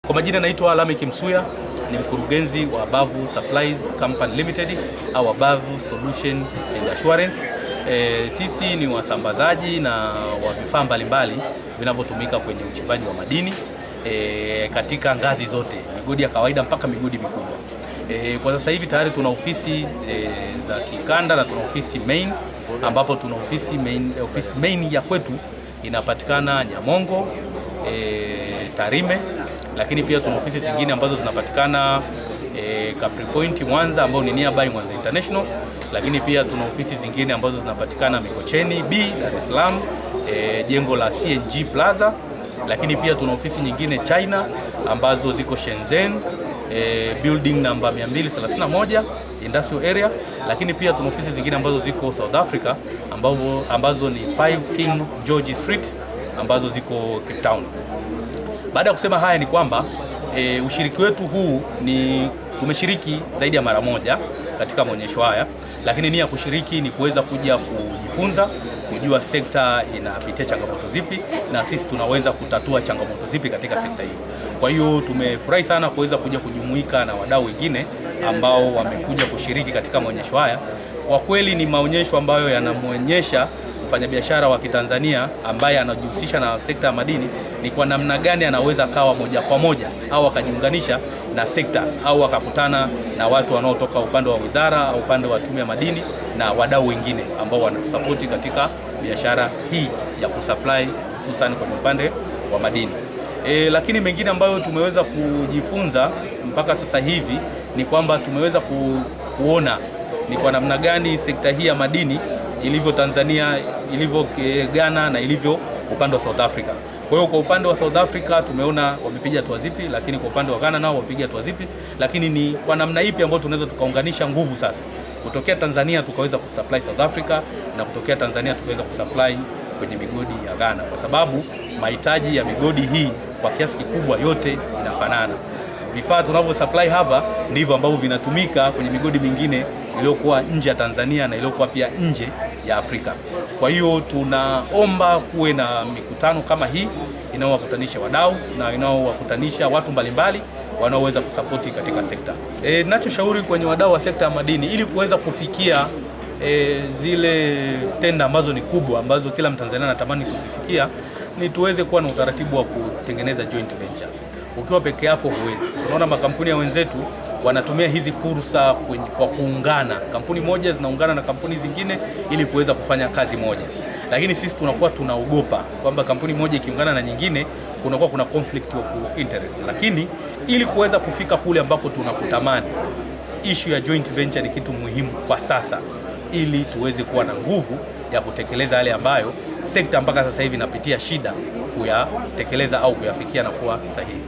Kwa majina naitwa Lameck Msuya, ni mkurugenzi wa Abavu Supplies Company Limited au Abavu Solution and Assurance. Sisi ni wasambazaji na wa vifaa mbalimbali vinavyotumika kwenye uchimbaji wa madini katika ngazi zote, migodi ya kawaida mpaka migodi mikubwa. Kwa sasa hivi tayari tuna ofisi za kikanda na tuna ofisi main, ambapo tuna ofisi main ya kwetu inapatikana Nyamongo, Tarime, lakini pia tuna ofisi zingine ambazo zinapatikana Capri Point Mwanza, ambao ni nearby Mwanza International, lakini pia tuna ofisi zingine ambazo zinapatikana Mikocheni B, Dar es Salaam, jengo la CNG Plaza, lakini pia tuna ofisi nyingine China ambazo ziko Shenzhen, building number 231 industrial area, lakini pia tuna ofisi zingine ambazo ziko South Africa ambazo ni 5 King George Street ambazo ziko Cape Town. Baada ya kusema haya ni kwamba ushiriki wetu huu ni tumeshiriki zaidi ya mara moja katika maonyesho haya, lakini nia ya kushiriki ni kuweza kuja kujifunza, kujua sekta inapitia changamoto zipi na sisi tunaweza kutatua changamoto zipi katika sekta hiyo. Kwa hiyo tumefurahi sana kuweza kuja kujumuika na wadau wengine ambao wamekuja kushiriki katika maonyesho haya. Kwa kweli ni maonyesho ambayo yanamuonyesha mfanyabiashara wa Kitanzania ambaye anajihusisha na sekta ya madini ni kwa namna gani anaweza kawa moja kwa moja au akajiunganisha na sekta au akakutana na watu wanaotoka upande wa wizara au upande wa tume ya madini na wadau wengine ambao wanatusapoti katika biashara hii ya kusupply hususan kwenye upande wa madini. Lakini mengine ambayo tumeweza kujifunza mpaka sasa hivi ni kwamba tumeweza kuona ni kwa namna gani sekta hii ya madini ilivyo Tanzania, ilivyo Ghana na ilivyo upande wa South Africa. Kwa hiyo kwa upande wa South Africa tumeona wamepiga hatua zipi, lakini kwa upande wa Ghana nao wapiga hatua zipi, lakini ni kwa namna ipi ambayo tunaweza tukaunganisha nguvu sasa. Kutokea Tanzania tukaweza kusupply South Africa na kutokea Tanzania tukaweza kusupply kwenye migodi ya Ghana, kwa sababu mahitaji ya migodi hii kwa kiasi kikubwa yote inafanana. Vifaa tunavyo supply hapa ndivyo ambavyo vinatumika kwenye migodi mingine iliyokuwa nje ya Tanzania na iliyokuwa pia nje ya Afrika. Kwa hiyo tunaomba kuwe na mikutano kama hii inayowakutanisha wadau na inayowakutanisha watu mbalimbali wanaoweza kusapoti katika sekta. Ninachoshauri kwenye wadau wa sekta ya madini ili kuweza kufikia zile tenda ambazo ni kubwa ambazo kila Mtanzania anatamani kuzifikia ni tuweze kuwa na utaratibu wa kutengeneza joint venture. Ukiwa peke yako huwezi. Tunaona makampuni ya wenzetu wanatumia hizi fursa kwa kuungana. Kampuni moja zinaungana na kampuni zingine ili kuweza kufanya kazi moja. Lakini sisi tunakuwa tunaogopa kwamba kampuni moja ikiungana na nyingine kunakuwa kuna conflict of interest. Lakini ili kuweza kufika kule ambako tunakutamani, issue ya joint venture ni kitu muhimu kwa sasa ili tuweze kuwa na nguvu ya kutekeleza yale ambayo sekta mpaka sasa hivi inapitia shida kuyatekeleza au kuyafikia na kuwa sahihi.